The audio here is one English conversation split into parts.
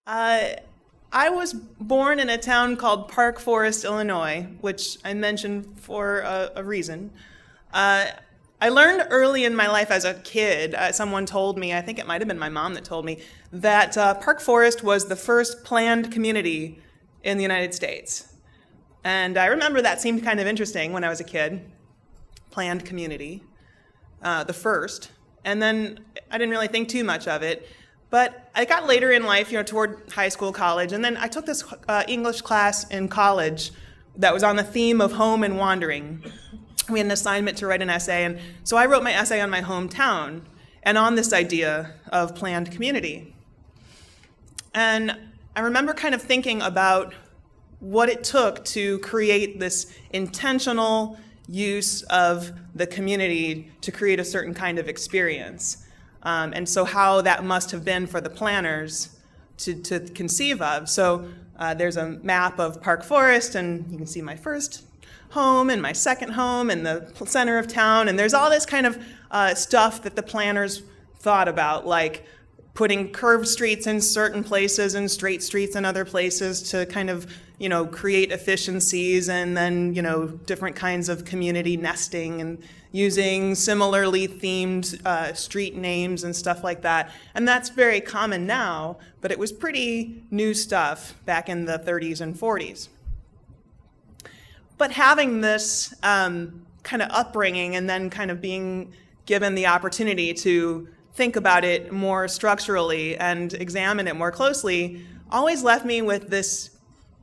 Uh, I was born in a town called Park Forest, Illinois, which I mentioned for a reason. Uh, I learned early in my life as a kid, someone told me, I think it might have been my mom that told me, that Park Forest was the first planned community in the United States. And I remember that seemed kind of interesting when I was a kid. Planned community, the first. And then I didn't really think too much of it. But I got later in life, toward high school, college, and then I took this English class in college that was on the theme of home and wandering. We had an assignment to write an essay, and so I wrote my essay on my hometown and on this idea of planned community. And I remember kind of thinking about what it took to create this intentional use of the community to create a certain kind of experience. And so how that must have been for the planners to conceive of. So there's a map of Park Forest, and you can see my first home and my second home and the center of town. And there's all this kind of stuff that the planners thought about, like putting curved streets in certain places and straight streets in other places to kind of, create efficiencies, and then, different kinds of community nesting and using similarly themed street names and stuff like that. And that's very common now, but it was pretty new stuff back in the 30s and 40s. But having this kind of upbringing and then kind of being given the opportunity to think about it more structurally and examine it more closely always left me with this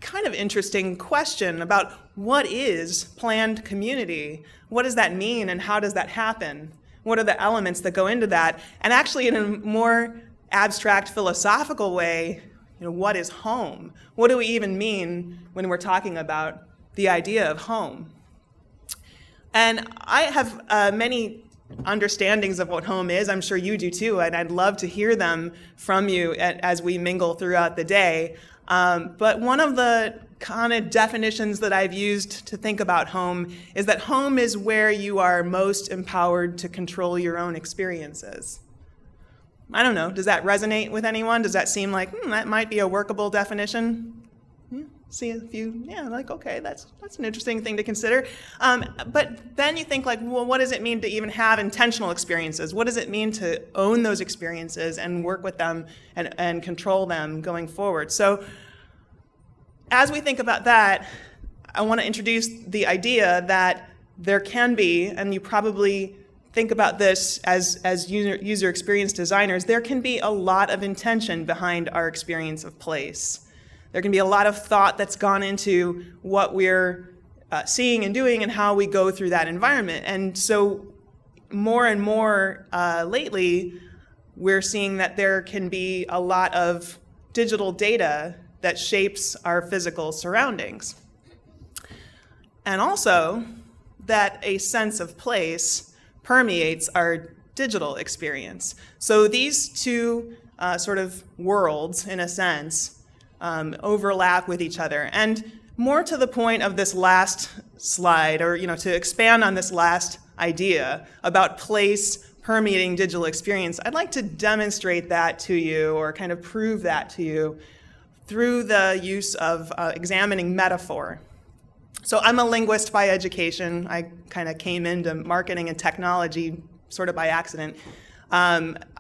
kind of interesting question about what is planned community? What does that mean, and how does that happen? What are the elements that go into that? And actually, in a more abstract philosophical way, what is home? What do we even mean when we're talking about the idea of home? And I have many understandings of what home is. I'm sure you do too, and I'd love to hear them from you as we mingle throughout the day. But one of the kind of definitions that I've used to think about home is that home is where you are most empowered to control your own experiences. I don't know, does that resonate with anyone? Does that seem like, that might be a workable definition? See a few, okay, that's an interesting thing to consider. But then you think well, what does it mean to even have intentional experiences? What does it mean to own those experiences and work with them and control them going forward? So as we think about that, I want to introduce the idea that there can be, and you probably think about this as user experience designers, there can be a lot of intention behind our experience of place. There can be a lot of thought that's gone into what we're seeing and doing and how we go through that environment. And so more and more lately, we're seeing that there can be a lot of digital data that shapes our physical surroundings. And also that a sense of place permeates our digital experience. So these two sort of worlds, in a sense, overlap with each other. And more to the point of this last slide, or to expand on this last idea about place permeating digital experience, I'd like to demonstrate that to you, or kind of prove that to you, through the use of examining metaphor. So I'm a linguist by education. I kind of came into marketing and technology sort of by accident.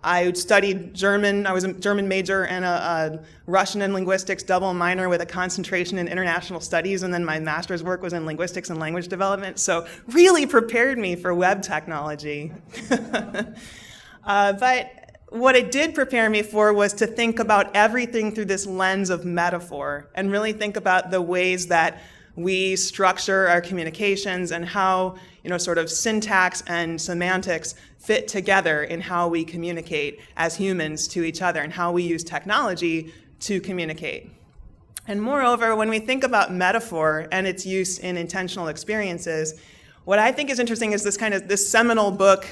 I studied German. I was a German major and a Russian and linguistics double minor with a concentration in international studies, and then my master's work was in linguistics and language development, so really prepared me for web technology. But what it did prepare me for was to think about everything through this lens of metaphor, and really think about the ways that we structure our communications and how, sort of syntax and semantics fit together in how we communicate as humans to each other and how we use technology to communicate. And moreover, when we think about metaphor and its use in intentional experiences, what I think is interesting is this seminal book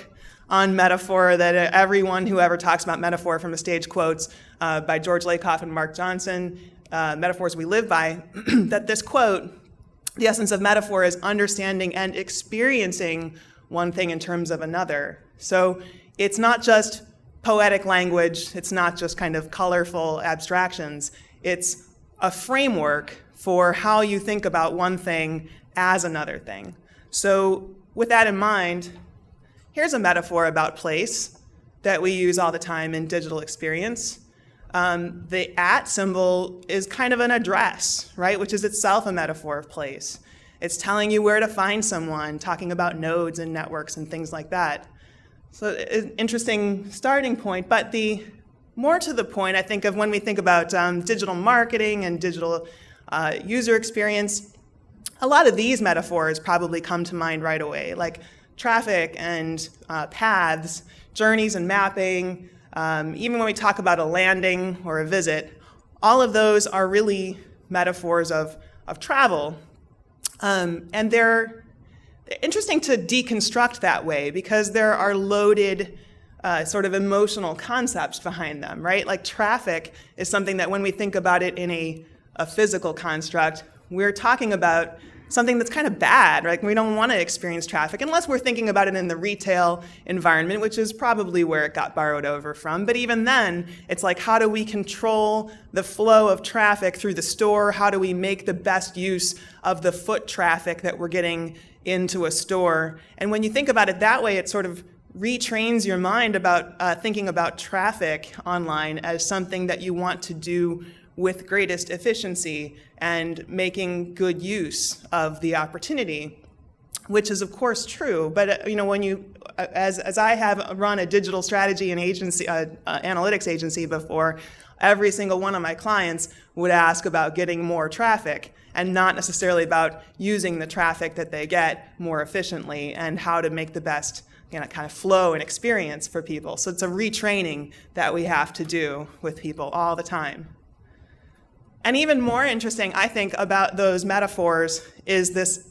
on metaphor that everyone who ever talks about metaphor from the stage quotes, by George Lakoff and Mark Johnson, Metaphors We Live By, that this quote, the essence of metaphor is understanding and experiencing one thing in terms of another. So it's not just poetic language. It's not just kind of colorful abstractions. It's a framework for how you think about one thing as another thing. So with that in mind, here's a metaphor about place that we use all the time in digital experience. The @ symbol is kind of an address, right, which is itself a metaphor of place. It's telling you where to find someone, talking about nodes and networks and things like that. So an interesting starting point, but the more to the point, I think, of when we think about digital marketing and digital user experience, a lot of these metaphors probably come to mind right away, like traffic and paths, journeys and mapping. Even when we talk about a landing or a visit, all of those are really metaphors of travel. And they're interesting to deconstruct that way because there are loaded sort of emotional concepts behind them, right? Like traffic is something that when we think about it in a physical construct, we're talking about something that's kind of bad, right? We don't want to experience traffic unless we're thinking about it in the retail environment, which is probably where it got borrowed over from. But even then, it's like, how do we control the flow of traffic through the store? How do we make the best use of the foot traffic that we're getting into a store? And when you think about it that way, it sort of retrains your mind about thinking about traffic online as something that you want to do with greatest efficiency and making good use of the opportunity, which is of course true. But when you, as I have run a digital strategy and agency, analytics agency before, every single one of my clients would ask about getting more traffic and not necessarily about using the traffic that they get more efficiently and how to make the best kind of flow and experience for people. So it's a retraining that we have to do with people all the time. And even more interesting, I think, about those metaphors is this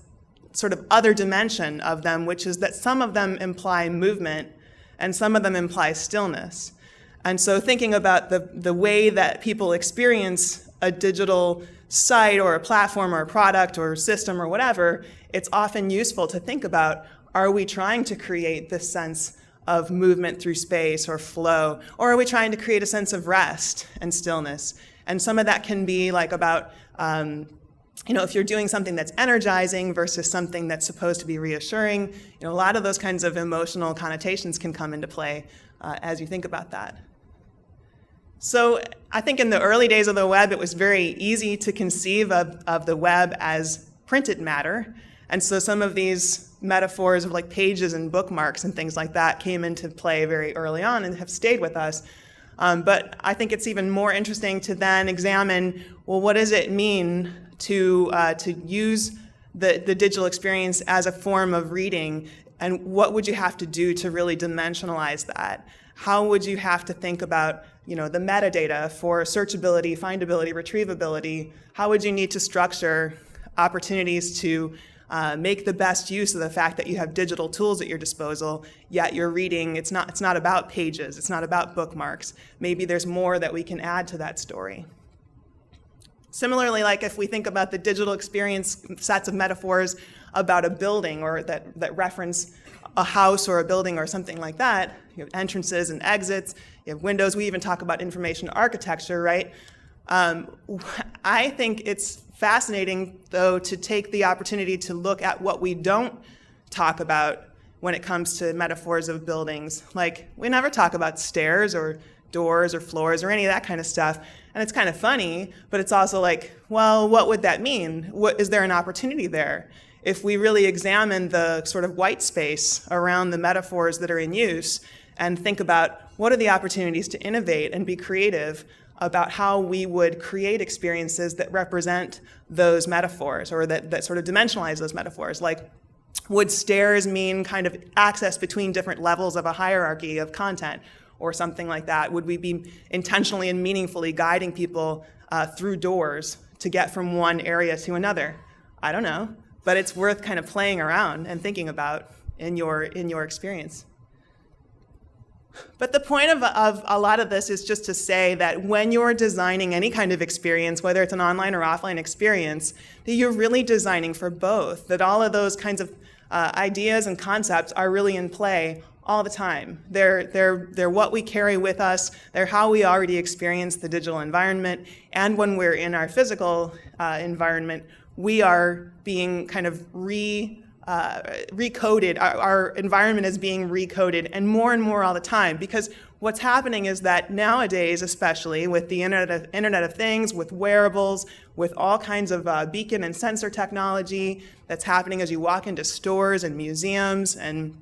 sort of other dimension of them, which is that some of them imply movement and some of them imply stillness. And so thinking about the way that people experience a digital site or a platform or a product or a system or whatever, it's often useful to think about, are we trying to create this sense of movement through space or flow, or are we trying to create a sense of rest and stillness? And some of that can be like about, if you're doing something that's energizing versus something that's supposed to be reassuring, a lot of those kinds of emotional connotations can come into play as you think about that. So I think in the early days of the web, it was very easy to conceive of the web as printed matter. And so some of these metaphors of like pages and bookmarks and things like that came into play very early on and have stayed with us. But I think it's even more interesting to then examine, well, what does it mean to use the digital experience as a form of reading, and what would you have to do to really dimensionalize that? How would you have to think about, the metadata for searchability, findability, retrievability? How would you need to structure opportunities to make the best use of the fact that you have digital tools at your disposal, yet you're reading, it's not about pages, it's not about bookmarks. Maybe there's more that we can add to that story. Similarly, like if we think about the digital experience sets of metaphors about a building or that reference a house or a building or something like that, you have entrances and exits, you have windows, we even talk about information architecture, right? I think it's fascinating, though, to take the opportunity to look at what we don't talk about when it comes to metaphors of buildings. Like, we never talk about stairs or doors or floors or any of that kind of stuff. And it's kind of funny, but it's also like, well, what would that mean? Is there an opportunity there? If we really examine the sort of white space around the metaphors that are in use and think about what are the opportunities to innovate and be creative about how we would create experiences that represent those metaphors or that sort of dimensionalize those metaphors. Like, would stairs mean kind of access between different levels of a hierarchy of content or something like that? Would we be intentionally and meaningfully guiding people through doors to get from one area to another? I don't know, but it's worth kind of playing around and thinking about in your experience. But the point of a lot of this is just to say that when you're designing any kind of experience, whether it's an online or offline experience, that you're really designing for both, that all of those kinds of ideas and concepts are really in play all the time. They're what we carry with us. They're how we already experience the digital environment. And when we're in our physical environment, we are being kind of recoded. Our environment is being recoded, and more all the time. Because what's happening is that nowadays, especially with the Internet of Things, with wearables, with all kinds of beacon and sensor technology that's happening as you walk into stores and museums and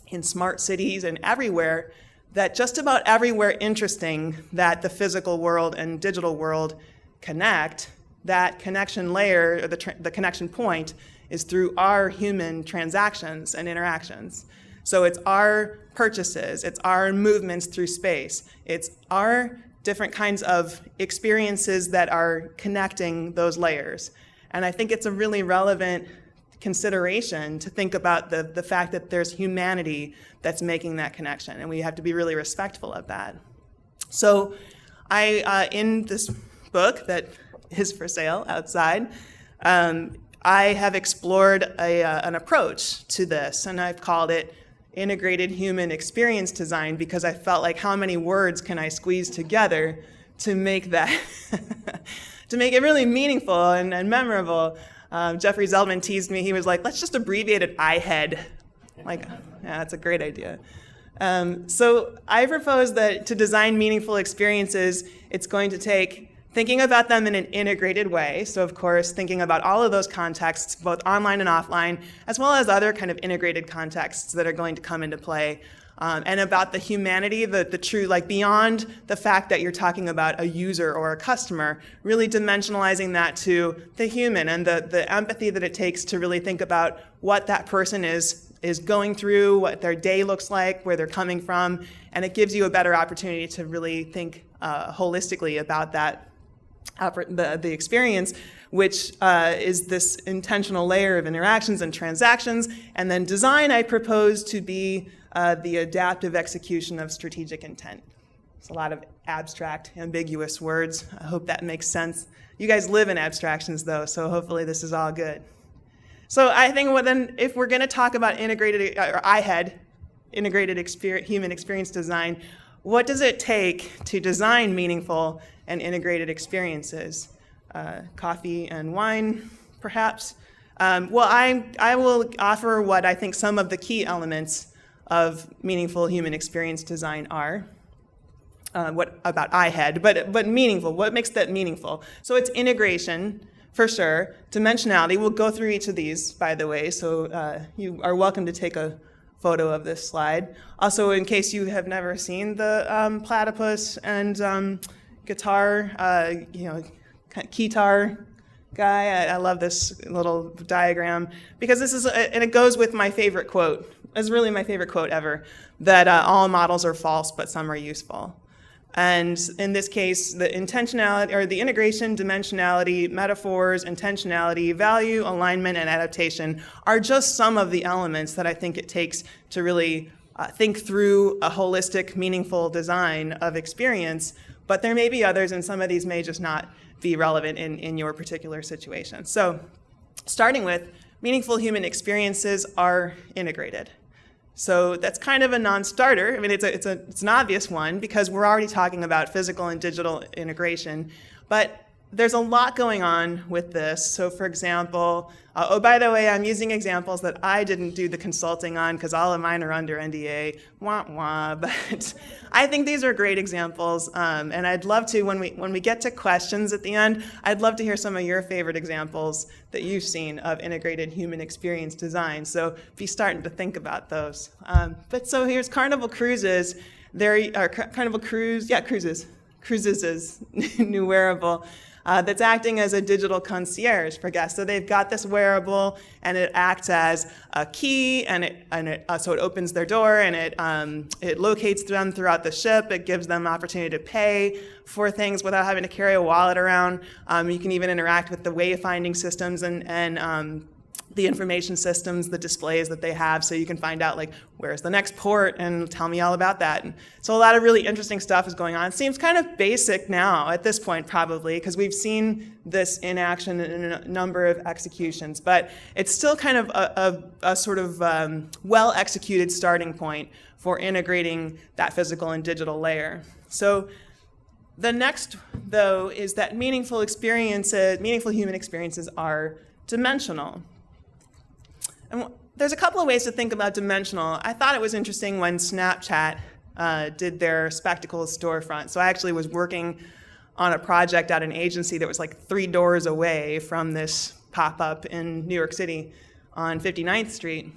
in smart cities and everywhere, that just about everywhere interesting that the physical world and digital world connect, that connection layer, or the connection point, is through our human transactions and interactions. So it's our purchases, it's our movements through space, it's our different kinds of experiences that are connecting those layers. And I think it's a really relevant consideration to think about the fact that there's humanity that's making that connection, and we have to be really respectful of that. So in this book that is for sale outside, I have explored an approach to this, and I've called it integrated human experience design, because I felt like, how many words can I squeeze together to make that, to make it really meaningful and memorable. Jeffrey Zeldman teased me. He was like, let's just abbreviate it IHEAD. Like, yeah, that's a great idea. So I propose that to design meaningful experiences, it's going to take thinking about them in an integrated way. So of course, thinking about all of those contexts, both online and offline, as well as other kind of integrated contexts that are going to come into play. And about the humanity, the true, like beyond the fact that you're talking about a user or a customer, really dimensionalizing that to the human and the empathy that it takes to really think about what that person is going through, what their day looks like, where they're coming from, and it gives you a better opportunity to really think holistically about that, the experience, which is this intentional layer of interactions and transactions. And then design, I propose to be the adaptive execution of strategic intent. It's a lot of abstract, ambiguous words. I hope that makes sense. You guys live in abstractions, though, so hopefully this is all good. So I think if we're going to talk about integrated, or IHEAD, integrated human experience design, what does it take to design meaningful and integrated experiences? Coffee and wine, perhaps? Well, I will offer what I think some of the key elements of meaningful human experience design are. What about IHEAD, but meaningful, what makes that meaningful? So it's integration, for sure. Dimensionality, we'll go through each of these, by the way, so you are welcome to take a photo of this slide. Also, in case you have never seen the platypus and guitar, keytar guy, I love this little diagram, because this is, and it goes with my favorite quote. It's really my favorite quote ever, that all models are false, but some are useful. And in this case, the intentionality, or the integration, dimensionality, metaphors, intentionality, value, alignment, and adaptation are just some of the elements that I think it takes to really think through a holistic, meaningful design of experience. But there may be others, and some of these may just not be relevant in your particular situation. So starting with, meaningful human experiences are integrated. So that's kind of a non-starter. I mean, it's an obvious one, because we're already talking about physical and digital integration. But there's a lot going on with this. So for example, oh, by the way, I'm using examples that I didn't do the consulting on, because all of mine are under NDA, wah, wah. But I think these are great examples. And I'd love to, when we get to questions at the end, I'd love to hear some of your favorite examples that you've seen of integrated human experience design. So be starting to think about those. But so here's Carnival Cruises. Carnival Cruises is new wearable. That's acting as a digital concierge for guests. So they've got this wearable, and it acts as a key, so it opens their door, and it locates them throughout the ship. It gives them opportunity to pay for things without having to carry a wallet around. You can even interact with the wayfinding systems and the information systems, the displays that they have, so you can find out, like, where's the next port, and tell me all about that. And so a lot of really interesting stuff is going on. It seems kind of basic now at this point, probably, because we've seen this in action in a number of executions, but it's still kind of a sort of well-executed starting point for integrating that physical and digital layer. So the next, though, is that meaningful human experiences are dimensional. And there's a couple of ways to think about dimensional. I thought it was interesting when Snapchat did their spectacles storefront. So I actually was working on a project at an agency that was like 3 doors away from this pop-up in New York City on 59th Street,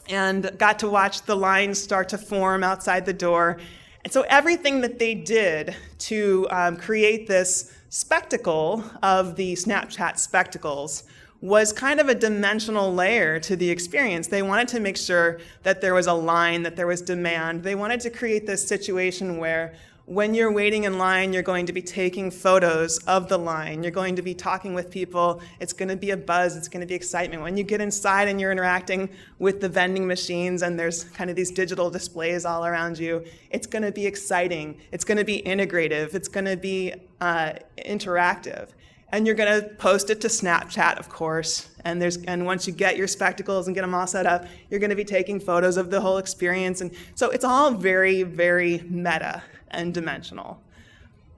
and got to watch the lines start to form outside the door. And so everything that they did to create this spectacle of the Snapchat spectacles was kind of a dimensional layer to the experience. They wanted to make sure that there was a line, that there was demand. They wanted to create this situation where when you're waiting in line, you're going to be taking photos of the line. You're going to be talking with people. It's going to be a buzz. It's going to be excitement. When you get inside and you're interacting with the vending machines and there's kind of these digital displays all around you, it's going to be exciting. It's going to be integrative. It's going to be interactive. And you're going to post it to Snapchat, of course. And once you get your spectacles and get them all set up, you're going to be taking photos of the whole experience. And so it's all very, very meta and dimensional,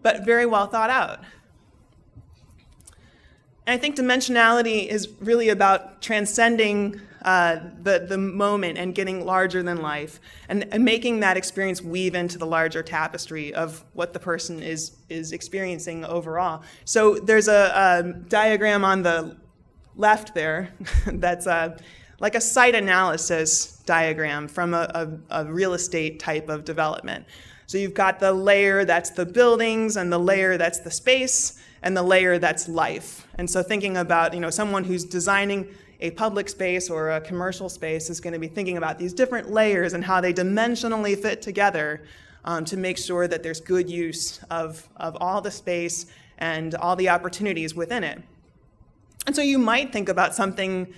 but very well thought out. And I think dimensionality is really about transcending the moment and getting larger than life, and making that experience weave into the larger tapestry of what the person is experiencing overall. So there's a diagram on the left there that's like a site analysis diagram from a real estate type of development. So you've got the layer that's the buildings, and the layer that's the space, and the layer that's life. And so thinking about, someone who's designing a public space or a commercial space is going to be thinking about these different layers and how they dimensionally fit together to make sure that there's good use of all the space and all the opportunities within it. And so you might think about something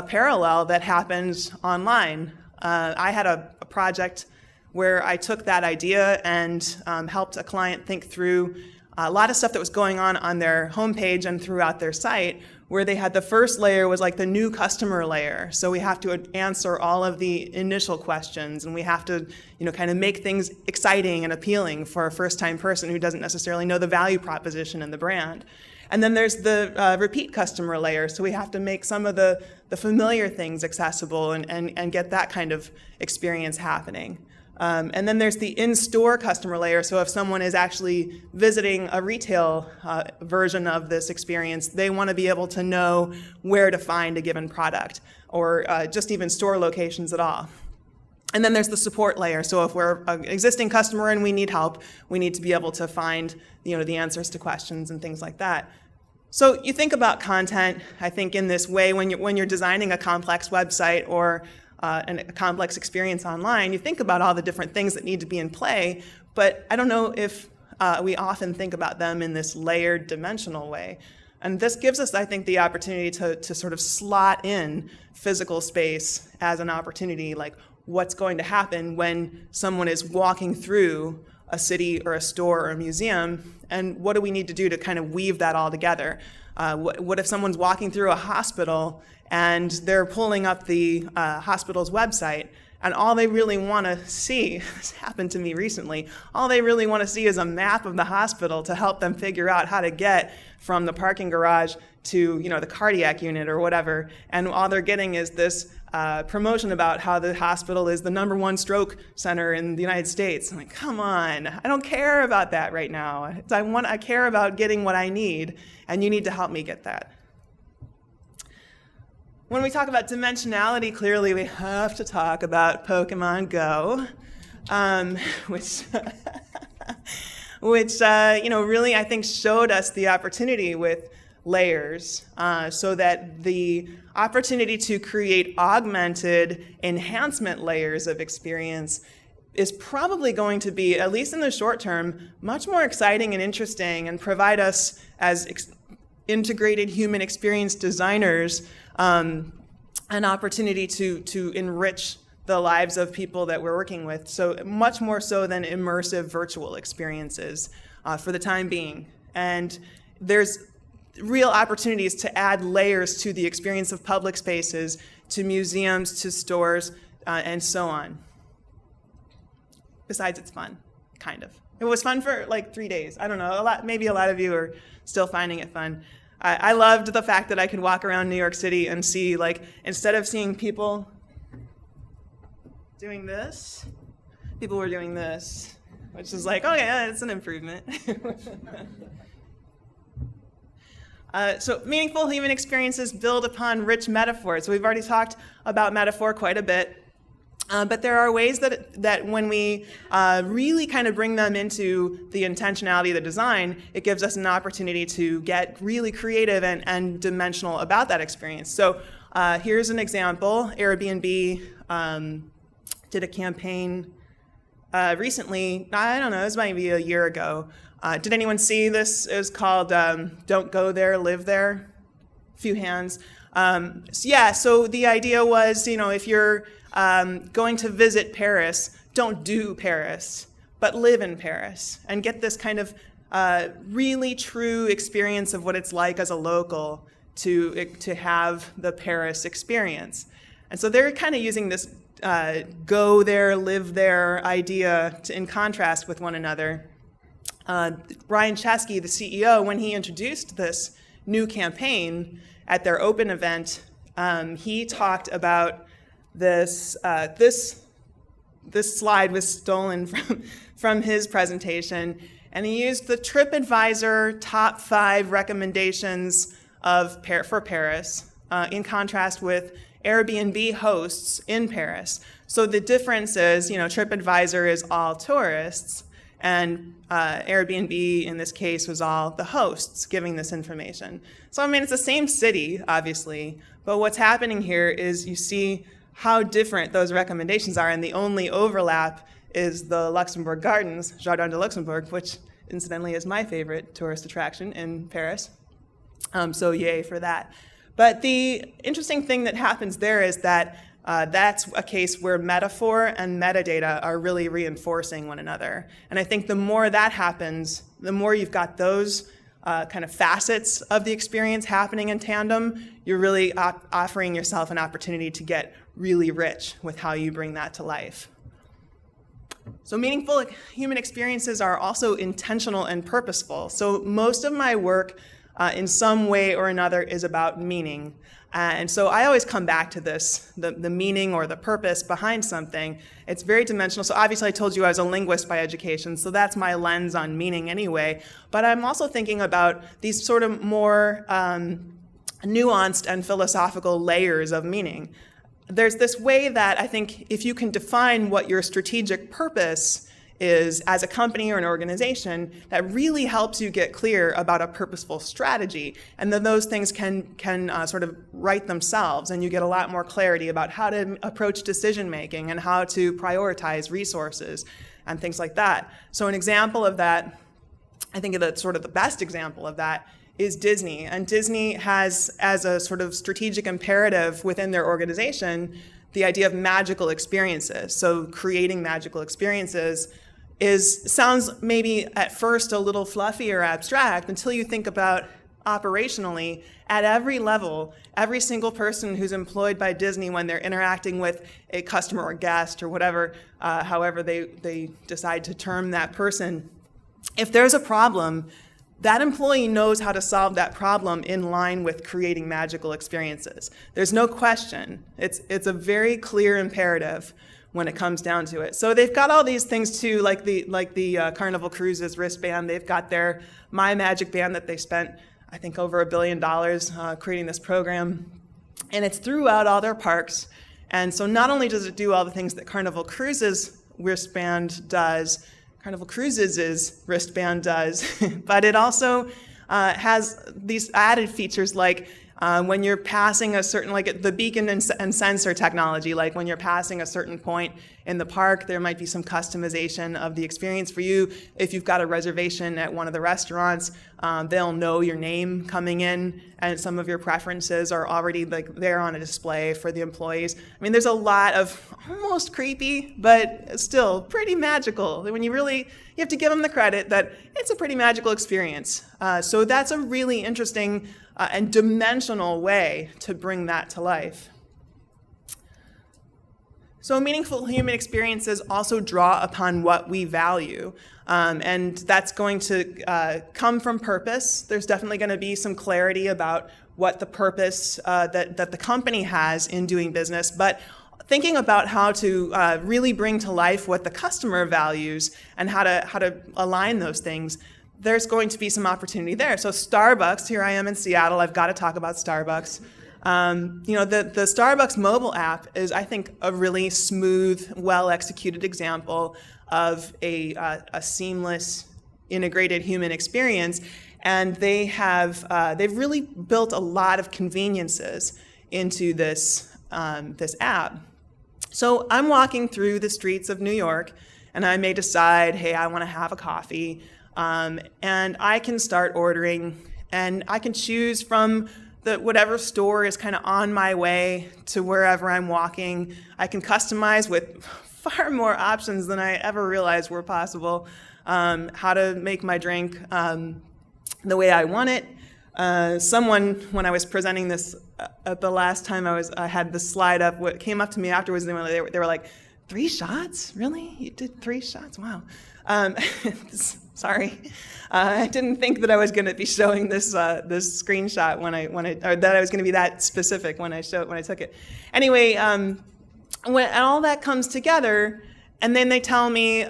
parallel that happens online. I had a project where I took that idea and helped a client think through a lot of stuff that was going on their homepage and throughout their site, where they had the first layer was like the new customer layer. So we have to answer all of the initial questions, and we have to kind of make things exciting and appealing for a first-time person who doesn't necessarily know the value proposition in the brand. And then there's the repeat customer layer. So we have to make some of the familiar things accessible and get that kind of experience happening. And then there's the in-store customer layer. So if someone is actually visiting a retail version of this experience, they want to be able to know where to find a given product, or just even store locations at all. And then there's the support layer. So if we're an existing customer and we need help, we need to be able to find the answers to questions and things like that. So you think about content, I think, in this way when you're designing a complex website or a complex experience online. You think about all the different things that need to be in play, but I don't know if we often think about them in this layered, dimensional way. And this gives us, I think, the opportunity to sort of slot in physical space as an opportunity, like what's going to happen when someone is walking through a city or a store or a museum, and what do we need to do to kind of weave that all together? What if someone's walking through a hospital and they're pulling up the hospital's website, and all they really want to see, this happened to me recently, all they really want to see is a map of the hospital to help them figure out how to get from the parking garage to the cardiac unit or whatever, and all they're getting is this promotion about how the hospital is the #1 stroke center in the United States. I'm like, come on, I don't care about that right now. I care about getting what I need, and you need to help me get that. When we talk about dimensionality, clearly we have to talk about Pokémon Go, which really I think showed us the opportunity with layers, so that the opportunity to create augmented enhancement layers of experience is probably going to be, at least in the short term, much more exciting and interesting, and provide us as integrated human experience designers an opportunity to enrich the lives of people that we're working with, so much more so than immersive virtual experiences for the time being. And there's real opportunities to add layers to the experience of public spaces, to museums, to stores, and so on. Besides, it's fun, kind of. It was fun for like 3 days. I don't know, maybe a lot of you are still finding it fun. I loved the fact that I could walk around New York City and see, like, instead of seeing people doing this, people were doing this, which is like, oh yeah, it's an improvement. So meaningful human experiences build upon rich metaphors. So we've already talked about metaphor quite a bit. But there are ways that when we really kind of bring them into the intentionality of the design, it gives us an opportunity to get really creative and dimensional about that experience. So here's an example. Airbnb did a campaign recently, I don't know, this might be a year ago. Did anyone see this? It was called Don't Go There, Live There. Few hands. So the idea was, if you're going to visit Paris, don't do Paris, but live in Paris and get this kind of really true experience of what it's like as a local to have the Paris experience. And so they're kind of using this go there, live there idea in contrast with one another. Brian Chesky, the CEO, when he introduced this new campaign at their open event, he talked about this. This slide was stolen from his presentation, and he used the TripAdvisor top 5 recommendations for Paris in contrast with Airbnb hosts in Paris. So the difference is, TripAdvisor is all tourists, and Airbnb, in this case, was all the hosts giving this information. So, it's the same city, obviously, but what's happening here is you see how different those recommendations are, and the only overlap is the Luxembourg Gardens, Jardin de Luxembourg, which incidentally is my favorite tourist attraction in Paris. So yay for that. But the interesting thing that happens there is that that's a case where metaphor and metadata are really reinforcing one another. And I think the more that happens, the more you've got those kind of facets of the experience happening in tandem, you're really offering yourself an opportunity to get really rich with how you bring that to life. So meaningful human experiences are also intentional and purposeful. So most of my work in some way or another is about meaning. And so I always come back to this, the meaning or the purpose behind something. It's very dimensional. So obviously I told you I was a linguist by education, so that's my lens on meaning anyway. But I'm also thinking about these sort of more nuanced and philosophical layers of meaning. There's this way that I think if you can define what your strategic purpose is as a company or an organization, that really helps you get clear about a purposeful strategy. And then those things can sort of write themselves, and you get a lot more clarity about how to approach decision making and how to prioritize resources and things like that. So an example of that, I think the sort of the best example of that is Disney. And Disney has, as a sort of strategic imperative within their organization, the idea of magical experiences. So creating magical experiences sounds maybe at first a little fluffy or abstract until you think about operationally at every level, every single person who's employed by Disney when they're interacting with a customer or guest or whatever, however they decide to term that person. If there's a problem, that employee knows how to solve that problem in line with creating magical experiences. There's no question. It's a very clear imperative when it comes down to it. So they've got all these things too, like the Carnival Cruises wristband. They've got their My Magic Band that they spent, I think, over $1 billion creating this program. And it's throughout all their parks. And so not only does it do all the things that Carnival Cruises wristband does, Carnival Cruises' wristband does, but it also has these added features like When you're passing a certain, like the beacon and sensor technology, like when you're passing a certain point in the park, there might be some customization of the experience for you. If you've got a reservation at one of the restaurants, they'll know your name coming in, and some of your preferences are already like there on a display for the employees. I mean, there's a lot of almost creepy, but still pretty magical. When you have to give them the credit that it's a pretty magical experience. So that's a really interesting and dimensional way to bring that to life. So meaningful human experiences also draw upon what we value, and that's going to come from purpose. There's definitely going to be some clarity about what the purpose that the company has in doing business, but thinking about how to really bring to life what the customer values and how to align those things, there's going to be some opportunity there. So Starbucks, here I am in Seattle, I've got to talk about Starbucks. The Starbucks mobile app is, I think, a really smooth, well-executed example of a seamless, integrated human experience. And they've really built a lot of conveniences into this app. So I'm walking through the streets of New York, and I may decide, hey, I want to have a coffee. And I can start ordering, and I can choose from whatever store is kind of on my way to wherever I'm walking. I can customize with far more options than I ever realized were possible, how to make my drink the way I want it. Someone, when I was presenting this the last time I had the slide up, what came up to me afterwards, they were like, 3 shots? Really? You did 3 shots? Wow. Sorry, I didn't think that I was going to be showing this screenshot or that I was going to be that specific when I took it. Anyway, when all that comes together, and then they tell me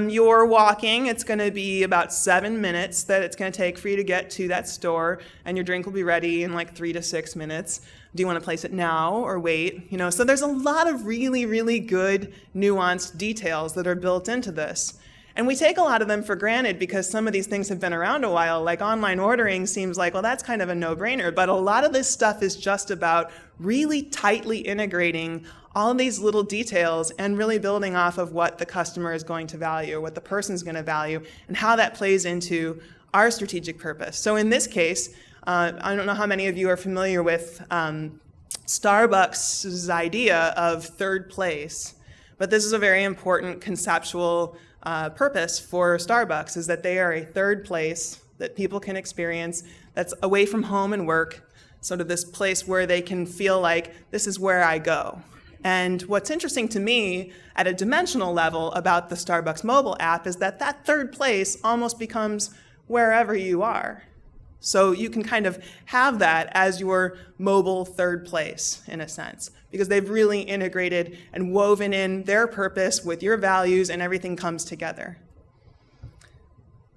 you're walking. It's going to be about 7 minutes that it's going to take for you to get to that store, and your drink will be ready in like 3 to 6 minutes. Do you want to place it now or wait? So there's a lot of really, really good nuanced details that are built into this. And we take a lot of them for granted because some of these things have been around a while. Like online ordering seems like, well, that's kind of a no-brainer. But a lot of this stuff is just about really tightly integrating all of these little details and really building off of what the customer is going to value, what the person's going to value, and how that plays into our strategic purpose. So in this case, I don't know how many of you are familiar with Starbucks' idea of third place, but this is a very important conceptual purpose for Starbucks, is that they are a third place that people can experience that's away from home and work, sort of this place where they can feel like this is where I go. And what's interesting to me at a dimensional level about the Starbucks mobile app is that that third place almost becomes wherever you are. So you can kind of have that as your mobile third place, in a sense, because they've really integrated and woven in their purpose with your values, and everything comes together.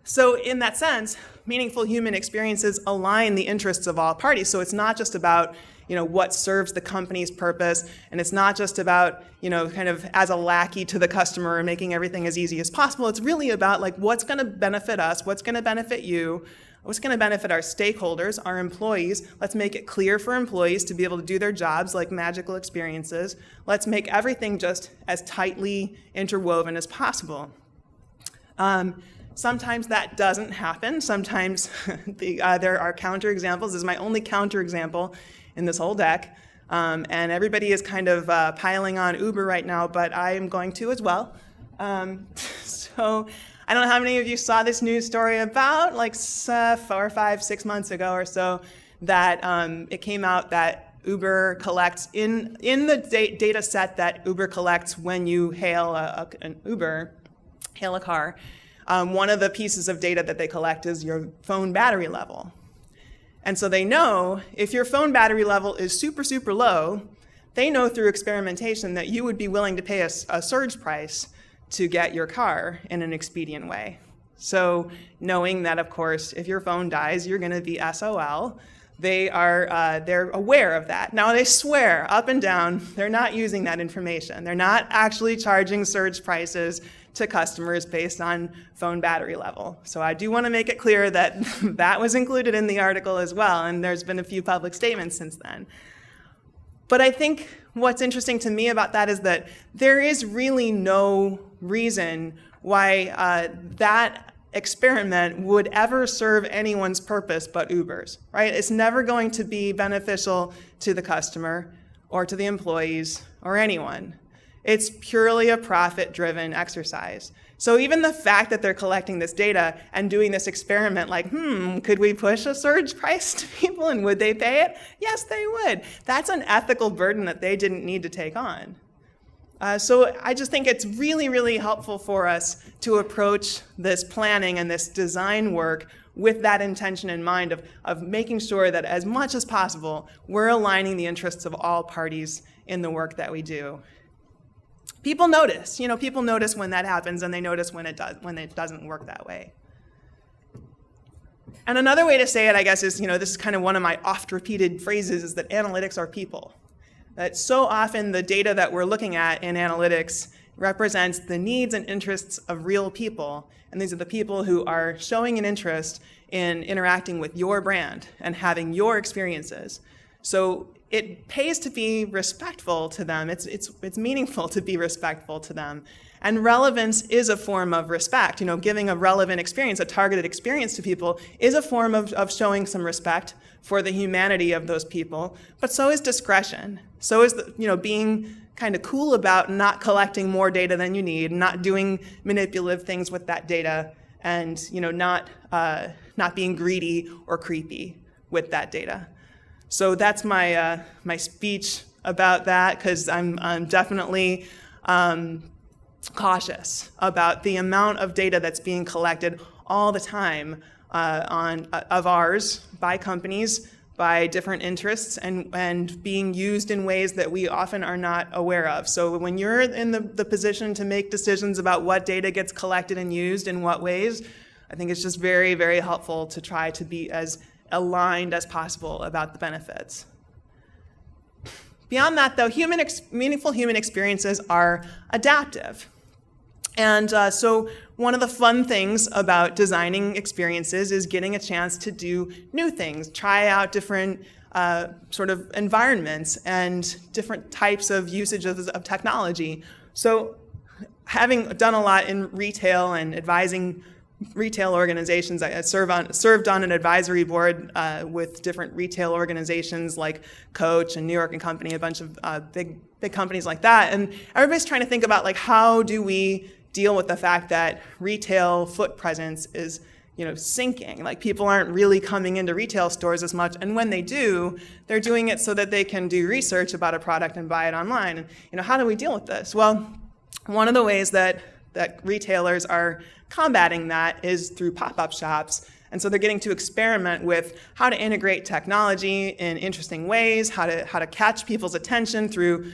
So in that sense, meaningful human experiences align the interests of all parties. So it's not just about what serves the company's purpose, and it's not just about kind of as a lackey to the customer and making everything as easy as possible. It's really about like what's going to benefit us, what's going to benefit you, what's going to benefit our stakeholders, our employees. Let's make it clear for employees to be able to do their jobs like magical experiences. Let's make everything just as tightly interwoven as possible. Sometimes that doesn't happen. Sometimes there are counterexamples. This is my only counterexample in this whole deck. And everybody is kind of piling on Uber right now, but I am going to as well. So I don't know how many of you saw this news story about like 4 or 5, 6 months ago or so, that it came out that Uber collects in the data set that Uber collects when you hail a car. One of the pieces of data that they collect is your phone battery level. And so they know if your phone battery level is super, super low, they know through experimentation that you would be willing to pay a surge price to get your car in an expedient way. So knowing that, of course, if your phone dies, you're going to be SOL, they're aware of that. Now they swear up and down they're not using that information. They're not actually charging surge prices to customers based on phone battery level. So I do want to make it clear that that was included in the article as well, and there's been a few public statements since then. But I think what's interesting to me about that is that there is really no reason why that experiment would ever serve anyone's purpose but Uber's, right? It's never going to be beneficial to the customer or to the employees or anyone. It's purely a profit-driven exercise. So even the fact that they're collecting this data and doing this experiment like, could we push a surge price to people and would they pay it? Yes, they would. That's an ethical burden that they didn't need to take on. So I just think it's really, really helpful for us to approach this planning and this design work with that intention in mind of making sure that as much as possible, we're aligning the interests of all parties in the work that we do. People notice, people notice when that happens, and they notice when it doesn't work that way. And another way to say it, I guess, is, this is kind of one of my oft-repeated phrases, is that analytics are people. That so often the data that we're looking at in analytics represents the needs and interests of real people. And these are the people who are showing an interest in interacting with your brand and having your experiences. So it pays to be respectful to them. It's meaningful to be respectful to them. And relevance is a form of respect. Giving a relevant experience, a targeted experience to people is a form of showing some respect for the humanity of those people. But so is discretion. So is being kind of cool about not collecting more data than you need, not doing manipulative things with that data, and not being greedy or creepy with that data. So that's my my speech about that, because I'm definitely cautious about the amount of data that's being collected all the time of ours by companies, by different interests, and being used in ways that we often are not aware of. So when you're in the position to make decisions about what data gets collected and used in what ways, I think it's just very, very helpful to try to be as aligned as possible about the benefits. Beyond that, though, meaningful human experiences are adaptive. And so one of the fun things about designing experiences is getting a chance to do new things, try out different sort of environments and different types of usages of technology. So having done a lot in retail and advising retail organizations, I served on an advisory board with different retail organizations like Coach and New York and Company, a bunch of big companies like that. And everybody's trying to think about, like, how do we deal with the fact that retail foot presence is sinking. Like, people aren't really coming into retail stores as much, and when they do, they're doing it so that they can do research about a product and buy it online. And how do we deal with this? Well, one of the ways that retailers are combating that is through pop-up shops. And so they're getting to experiment with how to integrate technology in interesting ways, how to catch people's attention through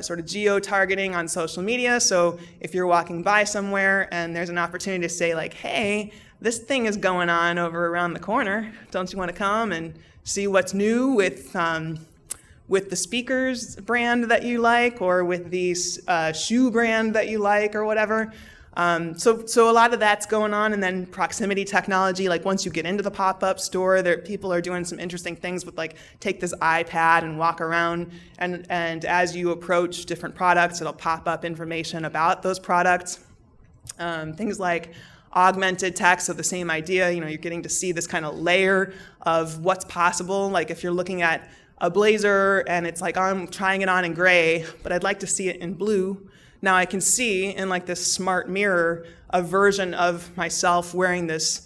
sort of geo-targeting on social media. So if you're walking by somewhere and there's an opportunity to say, like, hey, this thing is going on over around the corner. Don't you want to come and see what's new with the speakers brand that you like, or with the shoe brand that you like, or whatever? So a lot of that's going on. And then proximity technology, like once you get into the pop-up store, people are doing some interesting things with, like, take this iPad and walk around, and as you approach different products, it'll pop up information about those products. Things like augmented text, so the same idea, you're getting to see this kind of layer of what's possible. Like if you're looking at a blazer and it's like, I'm trying it on in gray, but I'd like to see it in blue. Now I can see in, like, this smart mirror a version of myself wearing this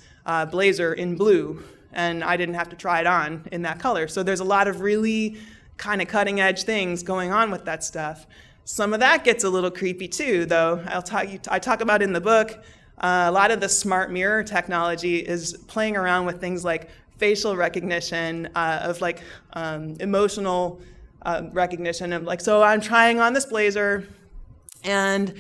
blazer in blue, and I didn't have to try it on in that color. So there's a lot of really kind of cutting edge things going on with that stuff. Some of that gets a little creepy too, though. I talk about in the book, a lot of the smart mirror technology is playing around with things like facial recognition, of like emotional recognition of, like, so I'm trying on this blazer, and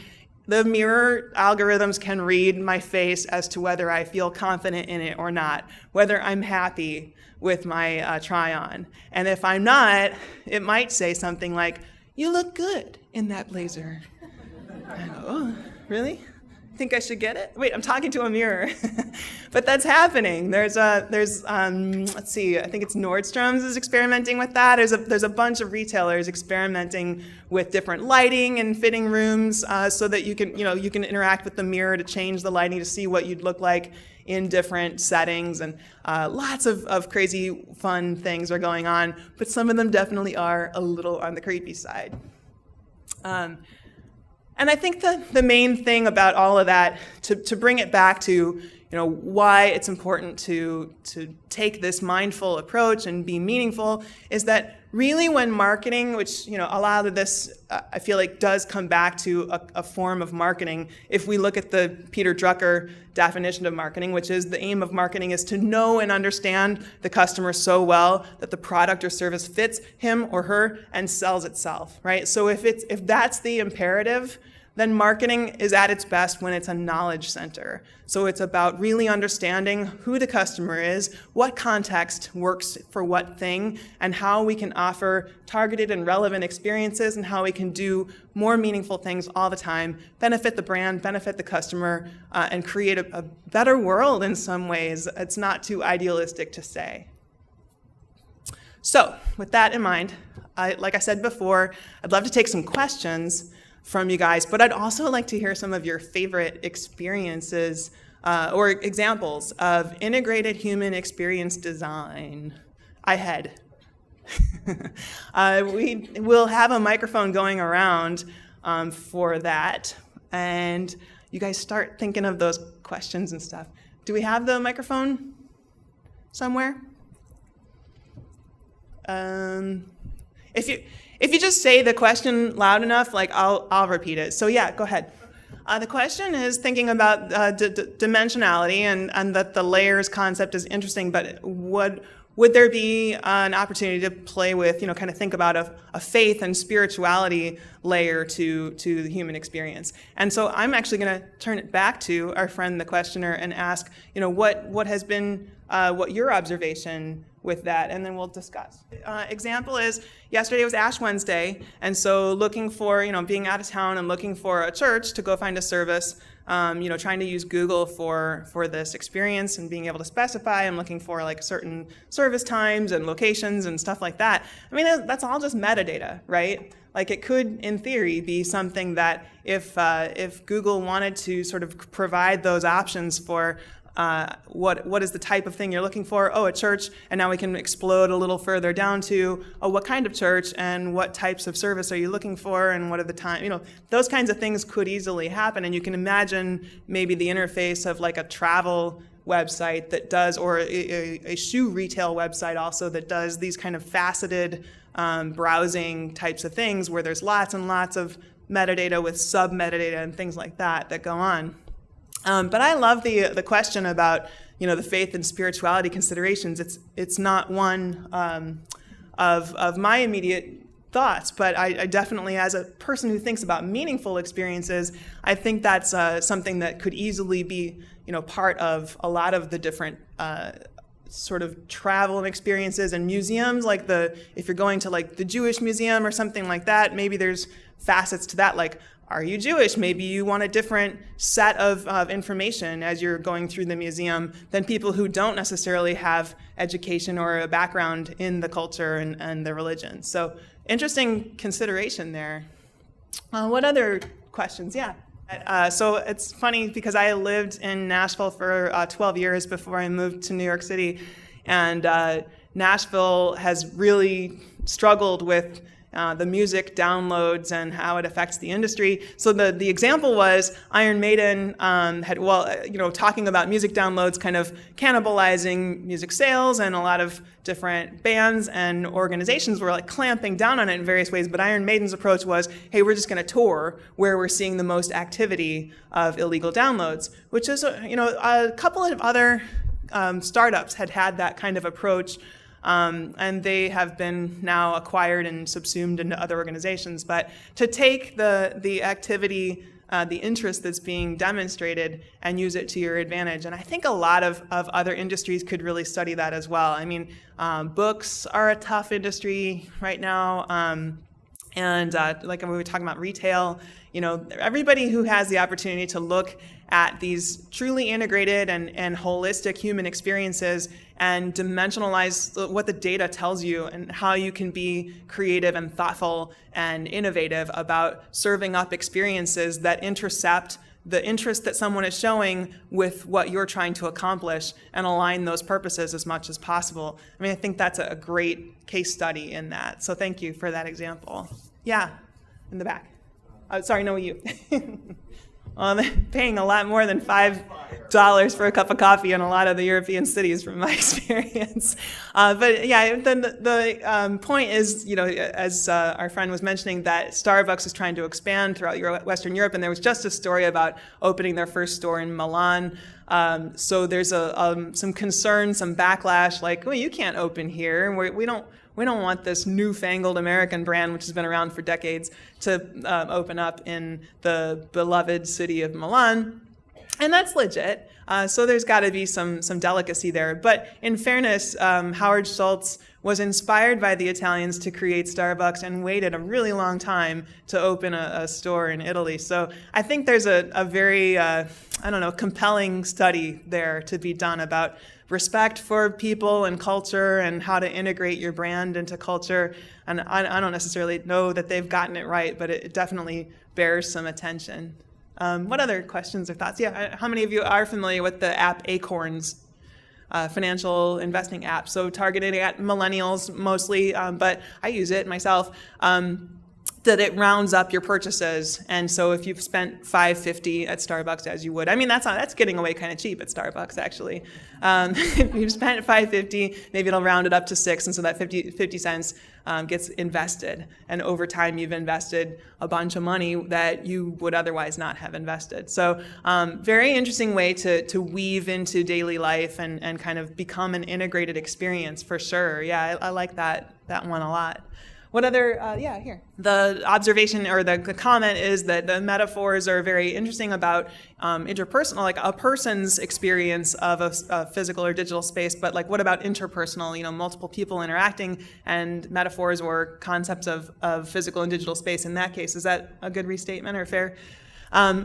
the mirror algorithms can read my face as to whether I feel confident in it or not, whether I'm happy with my try-on. And if I'm not, it might say something like, you look good in that blazer. I go, oh, really? think I should get it? Wait, I'm talking to a mirror. But that's happening. Let's see, I think it's Nordstrom's is experimenting with that. There's a bunch of retailers experimenting with different lighting and fitting rooms so that you can interact with the mirror to change the lighting to see what you'd look like in different settings, and lots of crazy fun things are going on, but some of them definitely are a little on the creepy side. And I think the main thing about all of that, to bring it back to why it's important to take this mindful approach and be meaningful, is that really when marketing, which a lot of this I feel like does come back to a form of marketing. If we look at the Peter Drucker definition of marketing, which is the aim of marketing is to know and understand the customer so well that the product or service fits him or her and sells itself, right? So if that's the imperative, then marketing is at its best when it's a knowledge center. So it's about really understanding who the customer is, what context works for what thing, and how we can offer targeted and relevant experiences, and how we can do more meaningful things all the time, benefit the brand, benefit the customer, and create a better world in some ways. It's not too idealistic to say. So with that in mind, like I said before, I'd love to take some questions from you guys, but I'd also like to hear some of your favorite experiences or examples of integrated human experience design. We will have a microphone going around for that, and you guys start thinking of those questions and stuff. Do we have the microphone somewhere? If you just say the question loud enough, like I'll repeat it. So yeah, go ahead. The question is thinking about dimensionality, and that the layers concept is interesting, but would there be an opportunity to play with, kind of think about a faith and spirituality layer to the human experience? And so I'm actually going to turn it back to our friend, the questioner, and ask, what has been what your observation with that, and then we'll discuss. Example is, yesterday was Ash Wednesday, and so looking for, being out of town and looking for a church to go find a service, trying to use Google for this experience and being able to specify, I'm looking for like certain service times and locations and stuff like that. I mean, that's all just metadata, right? Like it could, in theory, be something that if Google wanted to sort of provide those options for what is the type of thing you're looking for? Oh, a church, and now we can explode a little further down to, oh, what kind of church and what types of service are you looking for and what are the time, those kinds of things could easily happen, and you can imagine maybe the interface of like a travel website that does, or a shoe retail website also that does these kind of faceted browsing types of things where there's lots and lots of metadata with sub-metadata and things like that go on. But I love the question about the faith and spirituality considerations. It's not one of my immediate thoughts, but I definitely, as a person who thinks about meaningful experiences, I think that's something that could easily be part of a lot of the different sort of travel and experiences and museums. Like if you're going to like the Jewish museum or something like that, maybe there's facets to that, like, are you Jewish? Maybe you want a different set of information as you're going through the museum than people who don't necessarily have education or a background in the culture and the religion. So interesting consideration there. What other questions? Yeah. So it's funny because I lived in Nashville for 12 years before I moved to New York City, and Nashville has really struggled with the music downloads and how it affects the industry. So the example was Iron Maiden talking about music downloads kind of cannibalizing music sales, and a lot of different bands and organizations were like clamping down on it in various ways. But Iron Maiden's approach was, hey, we're just going to tour where we're seeing the most activity of illegal downloads, which is a couple of other startups had that kind of approach. And they have been now acquired and subsumed into other organizations. But to take the activity, the interest that's being demonstrated and use it to your advantage. And I think a lot of other industries could really study that as well. I mean, books are a tough industry right now. And like we were talking about retail, everybody who has the opportunity to look at these truly integrated and holistic human experiences and dimensionalize what the data tells you and how you can be creative and thoughtful and innovative about serving up experiences that intercept the interest that someone is showing with what you're trying to accomplish and align those purposes as much as possible. I mean, I think that's a great case study in that. So thank you for that example. Yeah, in the back. Sorry, no, you. Well, they're paying a lot more than $5 for a cup of coffee in a lot of the European cities, from my experience. But yeah, the point is, as our friend was mentioning, that Starbucks is trying to expand throughout Western Europe, and there was just a story about opening their first store in Milan. So there's some concern, some backlash, like, well, you can't open here. We don't want this newfangled American brand, which has been around for decades, to open up in the beloved city of Milan. And that's legit. So there's got to be some delicacy there. But in fairness, Howard Schultz was inspired by the Italians to create Starbucks and waited a really long time to open a store in Italy. So I think there's a very, compelling study there to be done about respect for people and culture and how to integrate your brand into culture. And I don't necessarily know that they've gotten it right, but it definitely bears some attention. What other questions or thoughts? Yeah, how many of you are familiar with the app Acorns, financial investing app? So targeted at millennials mostly, but I use it myself. That it rounds up your purchases, and so if you've spent $5.50 at Starbucks, as you would, I mean that's getting away kind of cheap at Starbucks actually. If you've spent $5.50, maybe it'll round it up to $6, and so that 50 cents gets invested, and over time you've invested a bunch of money that you would otherwise not have invested. So very interesting way to weave into daily life and kind of become an integrated experience for sure. Yeah, I like that one a lot. What other, here. The observation or the comment is that the metaphors are very interesting about interpersonal, like a person's experience of a physical or digital space, but like what about interpersonal, multiple people interacting, and metaphors or concepts of physical and digital space in that case. Is that a good restatement or fair?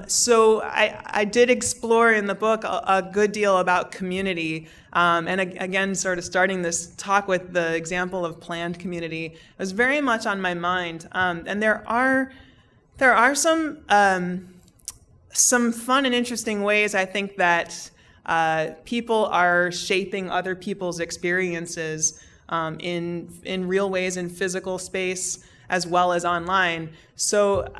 So I did explore in the book a good deal about community, and again, sort of starting this talk with the example of planned community. It was very much on my mind, and there are some fun and interesting ways I think that people are shaping other people's experiences in real ways in physical space as well as online. So.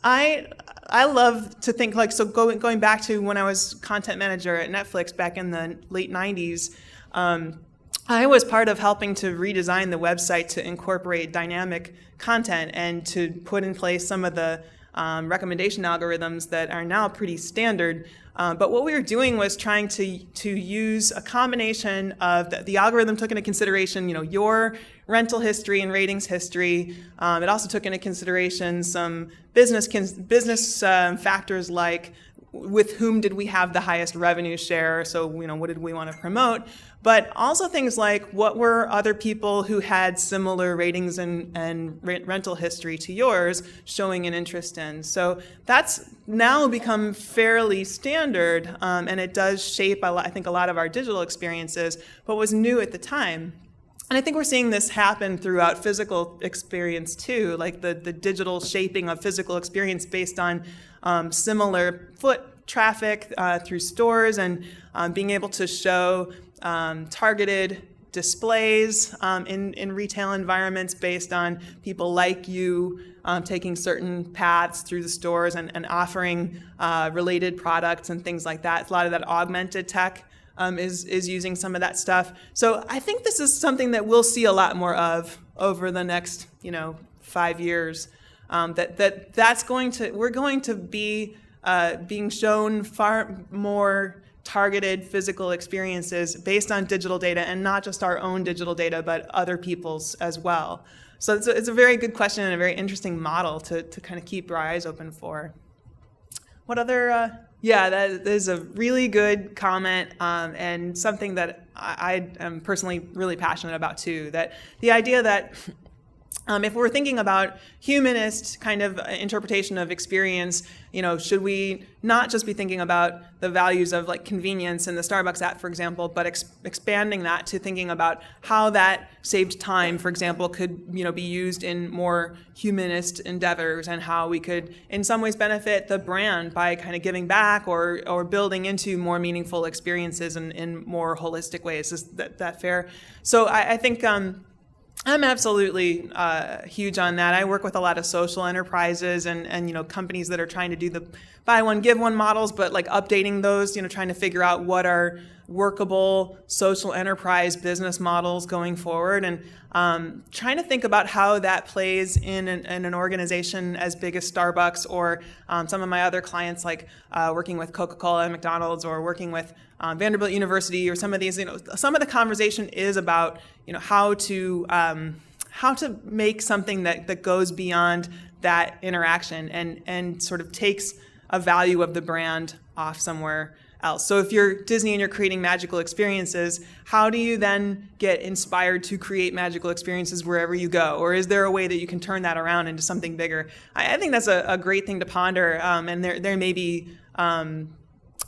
I love to think going back to when I was content manager at Netflix back in the late 90s, I was part of helping to redesign the website to incorporate dynamic content and to put in place some of the recommendation algorithms that are now pretty standard. But what we were doing was trying to use a combination of the algorithm took into consideration, your rental history and ratings history. It also took into consideration some business factors like with whom did we have the highest revenue share, so what did we want to promote, but also things like what were other people who had similar ratings and rental history to yours showing an interest in. So that's now become fairly standard, and it does shape, I think, a lot of our digital experiences, but was new at the time. And I think we're seeing this happen throughout physical experience too, like the digital shaping of physical experience based on similar foot traffic through stores and being able to show targeted displays in retail environments based on people like you taking certain paths through the stores and offering related products and things like that. A lot of that augmented tech is using some of that stuff. So I think this is something that we'll see a lot more of over the next 5 years. We're going to be being shown far more targeted physical experiences based on digital data, and not just our own digital data, but other people's as well. So it's a very good question and a very interesting model to kind of keep our eyes open for. What other? Yeah, that is a really good comment, and something that I am personally really passionate about too. That the idea that If we're thinking about humanist kind of interpretation of experience, should we not just be thinking about the values of like convenience in the Starbucks app, for example, but expanding that to thinking about how that saved time, for example, could be used in more humanist endeavors, and how we could in some ways benefit the brand by kind of giving back or building into more meaningful experiences in more holistic ways. Is that fair? So I think I'm absolutely huge on that. I work with a lot of social enterprises and companies that are trying to do the buy one give one models, but like updating those, trying to figure out what are workable social enterprise business models going forward, and trying to think about how that plays in an organization as big as Starbucks, or some of my other clients, like working with Coca-Cola and McDonald's, or working with Vanderbilt University, or some of these. Some of the conversation is about how to make something that goes beyond that interaction and sort of takes a value of the brand off somewhere else. So if you're Disney and you're creating magical experiences, how do you then get inspired to create magical experiences wherever you go? Or is there a way that you can turn that around into something bigger? I think that's a great thing to ponder, and there may be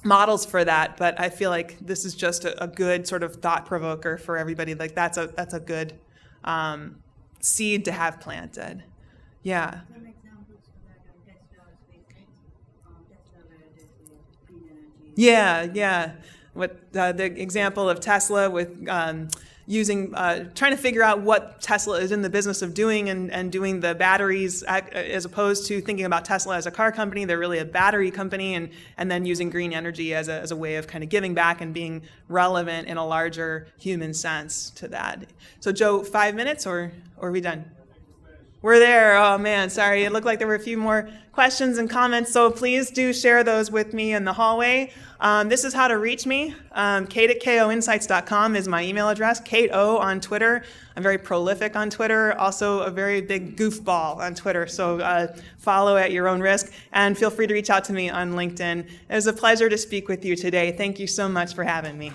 models for that, but I feel like this is just a good sort of thought provoker for everybody. Like that's a good seed to have planted. Yeah. Some examples for that are Tesla SpaceX, Tesla where there's green energy. Yeah. What the example of Tesla with trying to figure out what Tesla is in the business of doing and doing the batteries, as opposed to thinking about Tesla as a car company. They're really a battery company, and then using green energy as a way of kind of giving back and being relevant in a larger human sense to that. So Joe, 5 minutes or are we done? We're there. Oh man, sorry. It looked like there were a few more questions and comments, so please do share those with me in the hallway. This is how to reach me. Kate@koinsights.com is my email address. Kate O on Twitter. I'm very prolific on Twitter. Also a very big goofball on Twitter, so follow at your own risk. And feel free to reach out to me on LinkedIn. It was a pleasure to speak with you today. Thank you so much for having me.